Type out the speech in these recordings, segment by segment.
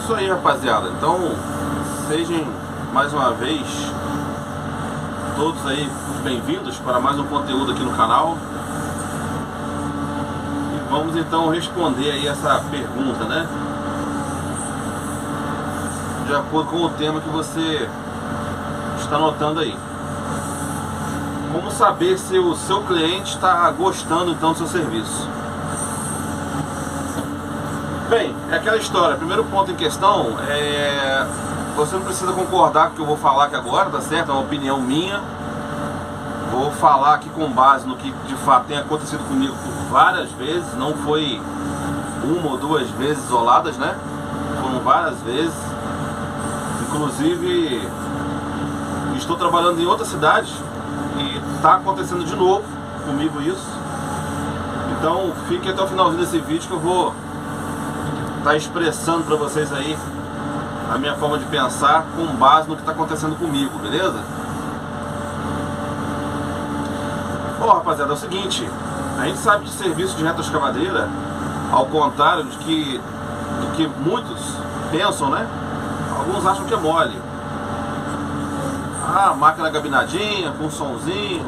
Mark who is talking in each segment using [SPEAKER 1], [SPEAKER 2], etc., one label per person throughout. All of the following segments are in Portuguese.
[SPEAKER 1] isso aí, rapaziada. Então, sejam mais uma vez todos aí bem-vindos para mais um conteúdo aqui no canal. E vamos então responder aí essa pergunta, né? De acordo com o tema que você está anotando aí. Como saber se o seu cliente está gostando então do seu serviço? Bem, é aquela história. Primeiro ponto em questão é... Você não precisa concordar com o que eu vou falar aqui agora, tá certo? É uma opinião minha. Vou falar aqui com base no que de fato tem acontecido comigo por várias vezes. Não foi uma ou duas vezes isoladas, né? Foram várias vezes. Inclusive, estou trabalhando em outra cidade e está acontecendo de novo comigo isso. Então, fique até o finalzinho desse vídeo que eu vou estar expressando para vocês aí a minha forma de pensar com base no que está acontecendo comigo, beleza? Bom, rapaziada, é o seguinte, a gente sabe que serviço de retroescavadeira, ao contrário do que muitos pensam, né? Alguns acham que é mole. Ah, máquina gabinadinha, com somzinho,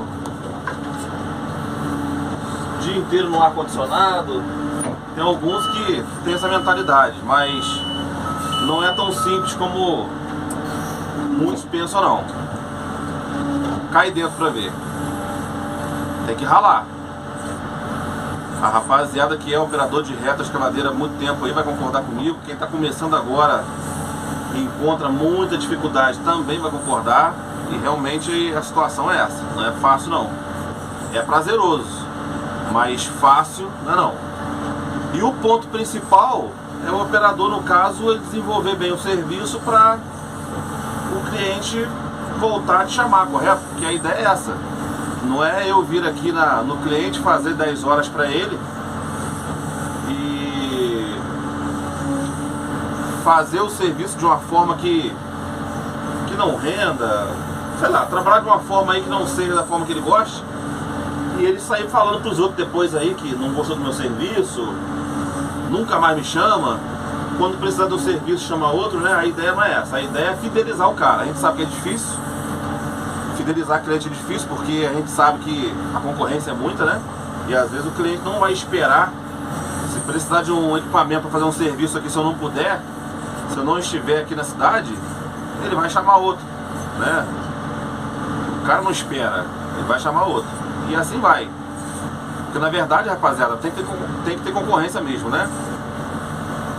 [SPEAKER 1] o dia inteiro no ar-condicionado. Tem alguns que tem essa mentalidade, mas não é tão simples como muitos pensam não. Cai dentro pra ver. Tem que ralar. A rapaziada que é operador de retroescavadeira há muito tempo aí vai concordar comigo. Quem está começando agora encontra muita dificuldade também vai concordar. E realmente a situação é essa. Não é fácil não. É prazeroso, mas fácil não é não. E o ponto principal é o operador, no caso, ele desenvolver bem o serviço para o cliente voltar a te chamar, correto? Porque a ideia é essa. Não é eu vir aqui no cliente fazer 10 horas para ele e fazer o serviço de uma forma que não renda, sei lá, trabalhar de uma forma aí que não seja da forma que ele gosta e ele sair falando para os outros depois aí que não gostou do meu serviço, nunca mais me chama, quando precisar do serviço chama outro, né? A ideia não é essa, a ideia é fidelizar o cara. A gente sabe que é difícil, fidelizar cliente é difícil porque a gente sabe que a concorrência é muita, né? E às vezes o cliente não vai esperar. Se precisar de um equipamento para fazer um serviço aqui, se eu não puder, se eu não estiver aqui na cidade, ele vai chamar outro, né? O cara não espera, ele vai chamar outro. E assim vai. Porque na verdade, rapaziada, tem que ter concorrência mesmo, né?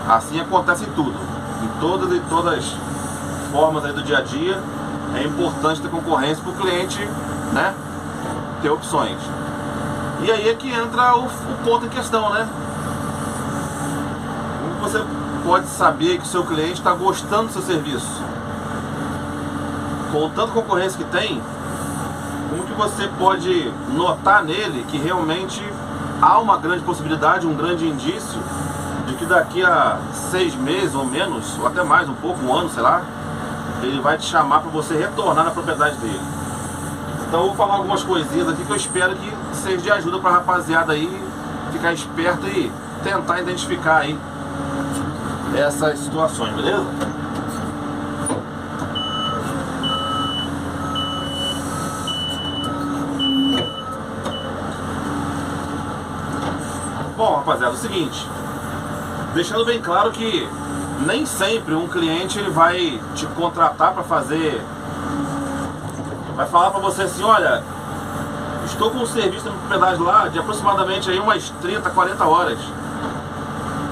[SPEAKER 1] Assim acontece em tudo. Em todas as formas aí do dia a dia, é importante ter concorrência para o cliente, né? Ter opções. E aí é que entra o ponto em questão, né? Como você pode saber que o seu cliente está gostando do seu serviço? Com tanta concorrência que tem, como que você pode notar nele que realmente há uma grande possibilidade, um grande indício de que daqui a 6 meses ou menos, ou até mais um pouco, um ano, sei lá, ele vai te chamar para você retornar na propriedade dele. Então eu vou falar algumas coisinhas aqui que eu espero que seja de ajuda para a rapaziada aí ficar esperto e tentar identificar aí essas situações, beleza? Bom, rapaziada, é o seguinte, deixando bem claro que nem sempre um cliente ele vai te contratar para fazer, vai falar para você assim, olha, estou com um serviço na propriedade lá de aproximadamente aí umas 30, 40 horas.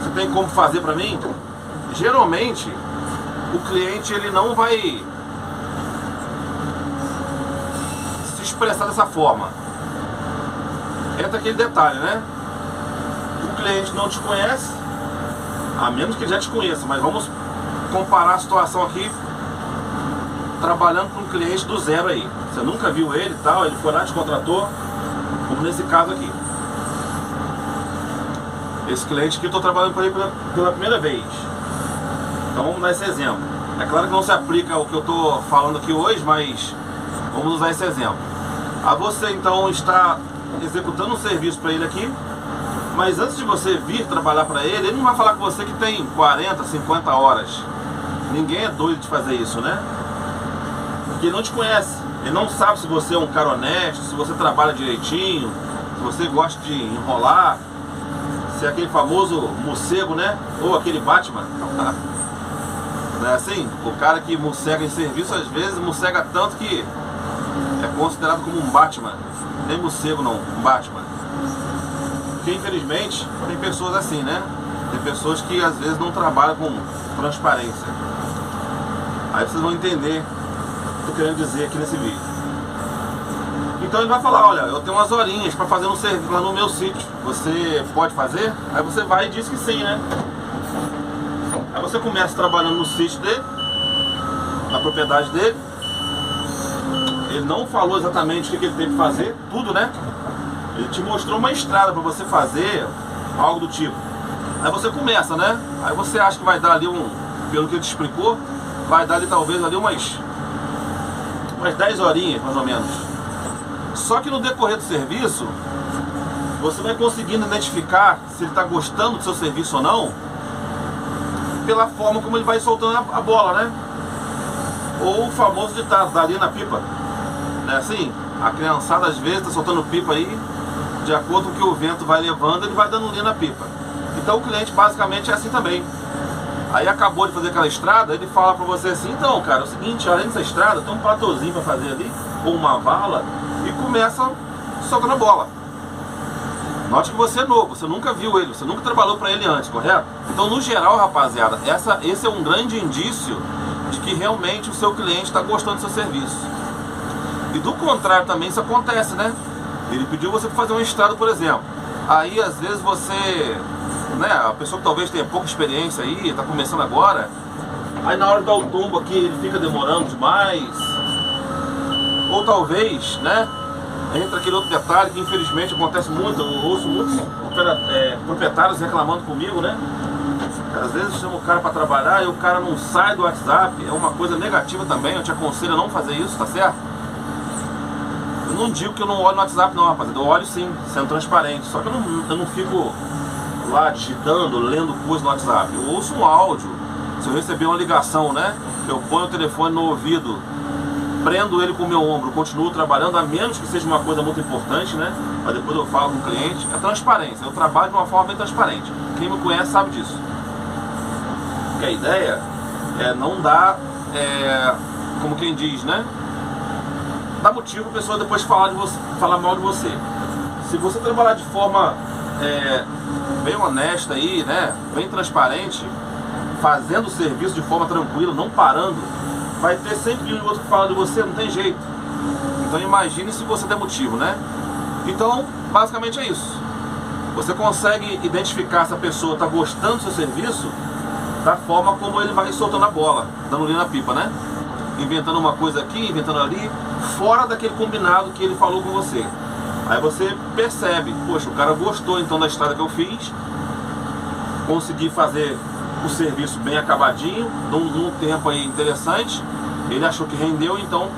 [SPEAKER 1] Você tem como fazer para mim? Geralmente, o cliente ele não vai se expressar dessa forma. Entra aquele detalhe, né? O cliente não te conhece, a menos que ele já te conheça, mas vamos comparar a situação aqui trabalhando com um cliente do zero aí. Você nunca viu ele e tal, ele foi lá, te contratou, como nesse caso aqui. Esse cliente aqui eu estou trabalhando com ele pela primeira vez. Então vamos dar esse exemplo. É claro que não se aplica ao que eu estou falando aqui hoje, mas vamos usar esse exemplo. A você então está executando um serviço para ele aqui Mas antes de você vir trabalhar para ele não vai falar com você que tem 40, 50 horas. Ninguém é doido de fazer isso, né? Porque ele não te conhece. Ele não sabe se você é um cara honesto, se você trabalha direitinho, se você gosta de enrolar, se é aquele famoso morcego, né? Ou aquele Batman. Não é assim? O cara que morcega em serviço, às vezes morcega tanto que é considerado como um Batman. Nem morcego não, um Batman. Porque infelizmente tem pessoas assim, né? Tem pessoas que às vezes não trabalham com transparência. Aí vocês vão entender o que eu tô querendo dizer aqui nesse vídeo. Então ele vai falar, olha, eu tenho umas horinhas para fazer um serviço lá no meu sítio. Você pode fazer? Aí você vai e diz que sim, né? Aí você começa trabalhando no sítio dele, na propriedade dele. Ele não falou exatamente o que ele tem que fazer, tudo, né? Ele te mostrou uma estrada para você fazer algo do tipo. Aí você começa, né? Aí você acha que vai dar ali pelo que ele te explicou, vai dar ali talvez ali umas 10 horinhas, mais ou menos. Só que no decorrer do serviço, você vai conseguindo identificar se ele está gostando do seu serviço ou não, pela forma como ele vai soltando a bola, né? Ou o famoso ditado, dali na pipa. Não é assim? A criançada às vezes está soltando pipa aí, de acordo com o que o vento vai levando, ele vai dando linha na pipa. Então o cliente basicamente é assim também. Aí acabou de fazer aquela estrada, ele fala pra você assim, então cara, é o seguinte, além dessa estrada, tem um platôzinho pra fazer ali, ou uma vala, e começa soltando a bola. Note que você é novo, você nunca viu ele, você nunca trabalhou pra ele antes, correto? Então no geral, rapaziada, esse é um grande indício de que realmente o seu cliente está gostando do seu serviço. E do contrário também isso acontece, né? Ele pediu você para fazer uma estrada, por exemplo. Aí às vezes você, né, a pessoa que talvez tenha pouca experiência aí, está começando agora, aí na hora de dar o tombo aqui ele fica demorando demais. Ou talvez, né, entra aquele outro detalhe que infelizmente acontece muito, eu ouço muitos proprietários reclamando comigo, né? Às vezes chama o cara para trabalhar e o cara não sai do WhatsApp, é uma coisa negativa também, eu te aconselho a não fazer isso, tá certo? Eu não digo que eu não olho no WhatsApp não, rapaziada, eu olho sim, sendo transparente, só que eu não fico lá digitando, lendo coisa no WhatsApp. Eu ouço um áudio, se eu receber uma ligação, né, eu ponho o telefone no ouvido, prendo ele com o meu ombro, continuo trabalhando, a menos que seja uma coisa muito importante, né, mas depois eu falo com o cliente, é transparência, eu trabalho de uma forma bem transparente, quem me conhece sabe disso. Porque a ideia é não dar, como quem diz, né, dá motivo a pessoa depois falar mal de você. Se você trabalhar de forma bem honesta aí, né, bem transparente, fazendo o serviço de forma tranquila, não parando, vai ter sempre um outro que fala de você, não tem jeito. Então imagine se você der motivo, né? Então, basicamente é isso. Você consegue identificar se a pessoa está gostando do seu serviço da forma como ele vai soltando a bola, dando linha na pipa, né? Inventando uma coisa aqui, inventando ali, fora daquele combinado que ele falou com você. Aí você percebe, poxa, o cara gostou então da estrada que eu fiz, consegui fazer o serviço bem acabadinho, num tempo aí interessante, ele achou que rendeu, então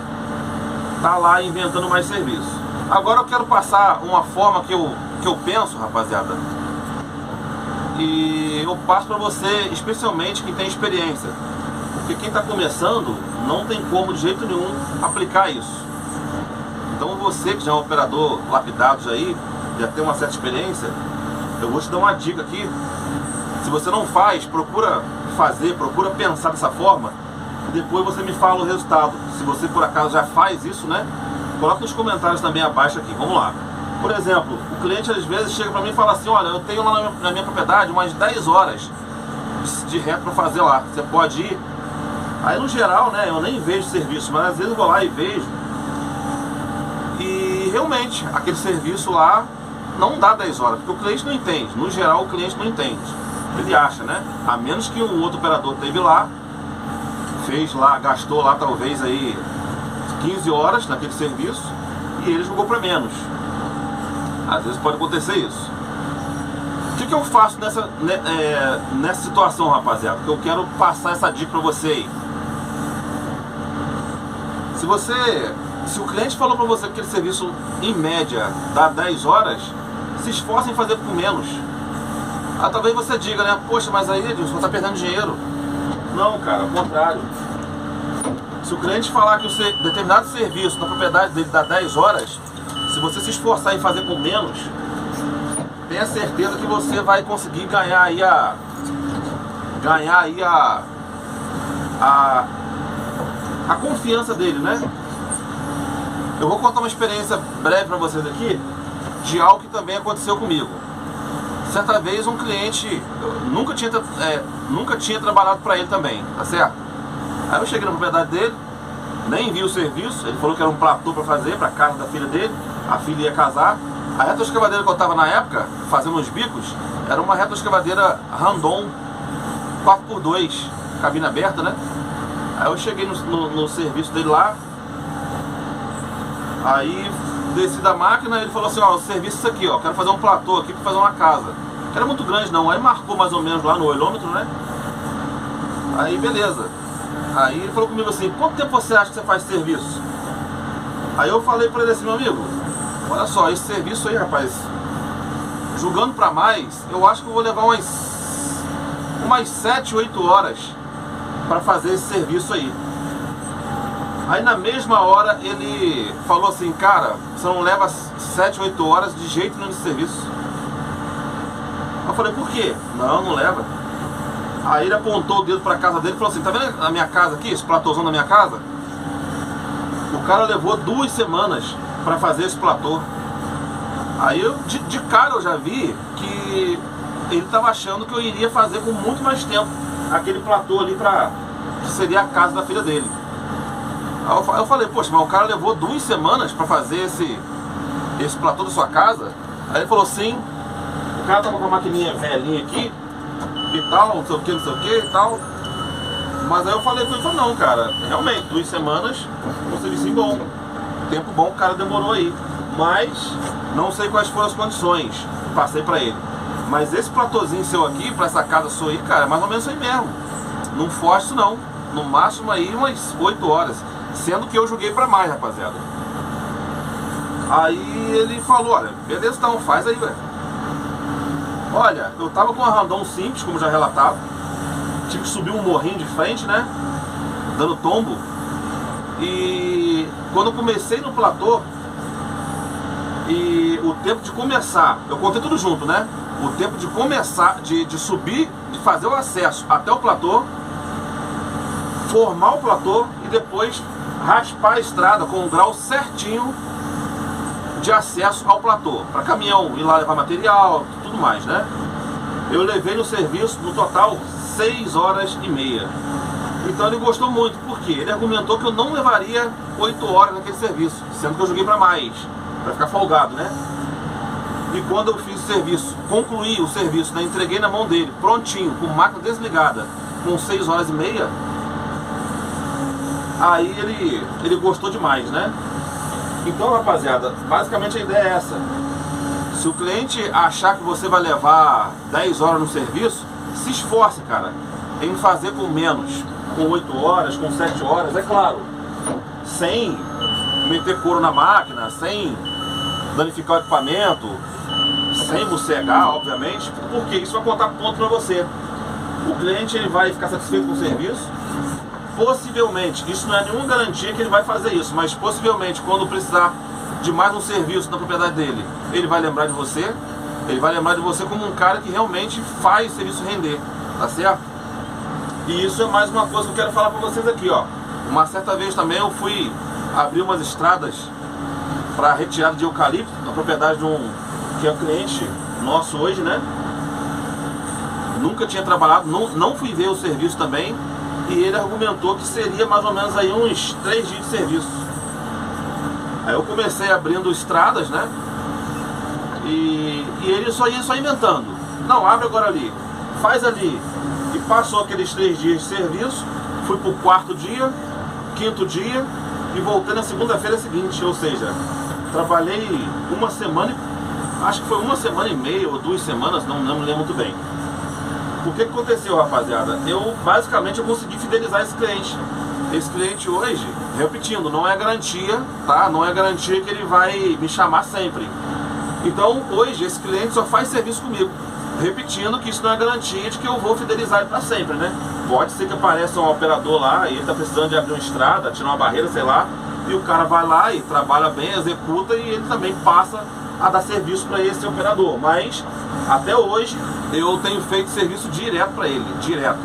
[SPEAKER 1] tá lá inventando mais serviço. Agora eu quero passar uma forma que eu penso, rapaziada, e eu passo para você, especialmente quem tem experiência, porque quem está começando não tem como de jeito nenhum aplicar isso. Então você que já é um operador lapidado aí, já tem uma certa experiência, eu vou te dar uma dica aqui. Se você não faz, procura fazer, procura pensar dessa forma, e depois você me fala o resultado. Se você por acaso já faz isso, né, coloca nos comentários também abaixo aqui, vamos lá. Por exemplo, o cliente às vezes chega para mim e fala assim, olha, eu tenho lá na minha propriedade umas 10 horas de reto para fazer lá, você pode ir? Aí no geral, né, eu nem vejo serviço, mas às vezes eu vou lá e vejo, e realmente aquele serviço lá não dá 10 horas, porque o cliente não entende, no geral o cliente não entende, ele acha, né, a menos que um outro operador teve lá, fez lá, gastou lá talvez aí 15 horas naquele serviço, e ele jogou para menos. Às vezes pode acontecer isso. O que eu faço nessa situação, rapaziada? Porque eu quero passar essa dica para você aí. Se o cliente falou para você que aquele serviço em média dá 10 horas, se esforce em fazer por menos. Talvez você diga, né? Poxa, mas aí, Edilson, você está perdendo dinheiro. Não, cara, ao contrário. Se o cliente falar que o determinado serviço na propriedade dele dá 10 horas, se você se esforçar em fazer por menos, tenha certeza que você vai conseguir ganhar aí a confiança dele, né? Eu vou contar uma experiência breve para vocês aqui de algo que também aconteceu comigo. Certa vez um cliente, nunca tinha trabalhado para ele também, tá certo? Aí eu cheguei na propriedade dele, nem vi o serviço, ele falou que era um platô para fazer, para casa da filha dele, a filha ia casar. A retroescavadeira que eu estava na época, fazendo uns bicos, era uma retroescavadeira Randon 4x2, cabine aberta, né? Aí eu cheguei no serviço dele lá, aí desci da máquina e ele falou assim, ó, o serviço é isso aqui, ó, quero fazer um platô aqui para fazer uma casa. Não era muito grande não, aí marcou mais ou menos lá no olhômetro, né? Aí beleza. Aí ele falou comigo assim, quanto tempo você acha que você faz esse serviço? Aí eu falei pra ele assim, meu amigo, olha só, esse serviço aí, rapaz, julgando pra mais, eu acho que eu vou levar umas 7, 8 horas pra fazer esse serviço aí. Aí na mesma hora ele falou assim, cara, você não leva 7, 8 horas de jeito nenhum nesse serviço. Eu falei, por quê? Não leva. Aí ele apontou o dedo pra casa dele e falou assim, tá vendo a minha casa aqui, esse platôzão da minha casa? O cara levou 2 semanas pra fazer esse platô. Aí eu, de cara eu já vi que ele tava achando que eu iria fazer com muito mais tempo aquele platô ali que seria a casa da filha dele. Aí eu falei, poxa, mas o cara levou 2 semanas pra fazer esse platô da sua casa? Aí ele falou, sim, o cara tava com uma maquininha velhinha aqui e tal, não sei o que e tal. Mas aí eu falei com ele, não, cara, realmente, 2 semanas, um serviço bom, tempo bom, o cara demorou aí. Mas não sei quais foram as condições, passei pra ele. Mas esse platôzinho seu aqui, pra essa casa sua aí, cara, é mais ou menos isso aí mesmo. Não foge isso não, no máximo aí umas 8 horas. Sendo que eu joguei pra mais, rapaziada. Aí ele falou, olha, beleza então, faz aí, velho. Olha, eu tava com uma Randon simples, como já relatava. Tive que subir um morrinho de frente, né? Dando tombo. E quando eu comecei no platô, e o tempo de começar, eu contei tudo junto, né? O tempo de começar, de subir, de fazer o acesso até o platô, formar o platô e depois raspar a estrada com o grau certinho de acesso ao platô, para caminhão ir lá levar material, tudo mais, né? Eu levei no serviço, no total, 6 horas e meia. Então ele gostou muito, porque ele argumentou que eu não levaria 8 horas naquele serviço, sendo que eu joguei para mais, para ficar folgado, né? E quando eu fiz o serviço, concluí o serviço, né? Entreguei na mão dele, prontinho, com máquina desligada, com 6 horas e meia, aí ele gostou demais, né? Então, rapaziada, basicamente a ideia é essa. Se o cliente achar que você vai levar 10 horas no serviço, se esforce, cara, em fazer com menos, com 8 horas, com 7 horas, é claro, sem meter couro na máquina, sem danificar o equipamento, sem mossegar, obviamente, porque isso vai contar ponto para você. O cliente ele vai ficar satisfeito com o serviço. Possivelmente, isso não é nenhuma garantia que ele vai fazer isso, mas possivelmente quando precisar de mais um serviço na propriedade dele, ele vai lembrar de você. Ele vai lembrar de você como um cara que realmente faz o serviço render, tá certo? E isso é mais uma coisa que eu quero falar para vocês aqui, ó. Uma certa vez também eu fui abrir umas estradas para retirada de eucalipto na propriedade de que é um cliente nosso hoje, né? Nunca tinha trabalhado, não fui ver o serviço também. E ele argumentou que seria mais ou menos aí uns 3 dias de serviço. Aí eu comecei abrindo estradas, né? E ele só ia inventando. Não, abre agora ali, faz ali. E passou aqueles 3 dias de serviço. Fui pro 4º dia, 5º dia e voltei na segunda-feira seguinte. Ou seja, trabalhei uma semana, acho que foi 1 semana e meia ou 2 semanas, não me lembro muito bem. O que aconteceu, rapaziada? Basicamente eu consegui fidelizar esse cliente. Esse cliente hoje, repetindo, não é garantia, tá? Não é garantia que ele vai me chamar sempre. Então hoje esse cliente só faz serviço comigo, repetindo que isso não é garantia de que eu vou fidelizar ele para sempre, né? Pode ser que apareça um operador lá e ele está precisando de abrir uma estrada, tirar uma barreira, sei lá, e o cara vai lá e trabalha bem, executa, e ele também passa a dar serviço para esse operador. Mas até hoje eu tenho feito serviço direto para ele, direto.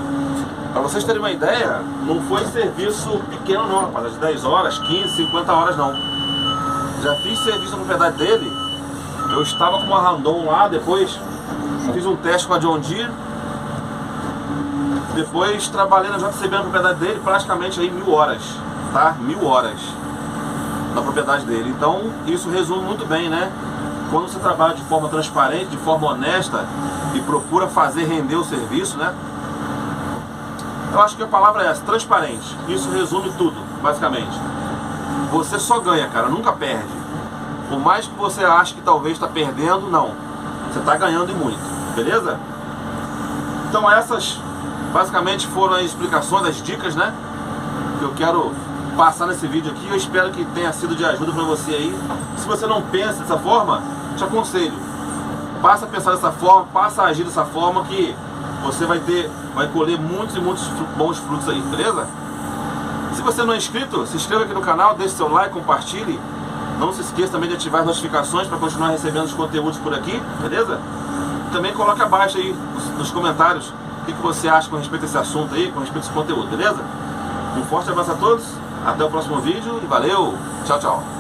[SPEAKER 1] Para vocês terem uma ideia, não foi serviço pequeno não, rapaz, de 10 horas, 15, 50 horas não. Já fiz serviço na propriedade dele, eu estava com uma Randon lá, depois fiz um teste com a John Deere, depois trabalhei na JCB na propriedade dele praticamente aí 1000 horas, tá? 1000 horas na propriedade dele. Então isso resume muito bem, né? Quando você trabalha de forma transparente, de forma honesta e procura fazer render o serviço, né? Eu acho que a palavra é essa, transparente. Isso resume tudo, basicamente. Você só ganha, cara, nunca perde. Por mais que você ache que talvez está perdendo, não. Você está ganhando e muito, beleza? Então essas basicamente foram as explicações, as dicas, né? Que eu quero passar nesse vídeo aqui. Eu espero que tenha sido de ajuda para você aí. Se você não pensa dessa forma, te aconselho, passa a pensar dessa forma, passa a agir dessa forma, que você vai colher muitos e muitos bons frutos aí, beleza? Se você não é inscrito, se inscreva aqui no canal, deixe seu like, compartilhe. Não se esqueça também de ativar as notificações para continuar recebendo os conteúdos por aqui, beleza? Também coloque abaixo aí nos comentários o que você acha com respeito a esse assunto aí, com respeito a esse conteúdo, beleza? Um forte abraço a todos, até o próximo vídeo e valeu, tchau, tchau!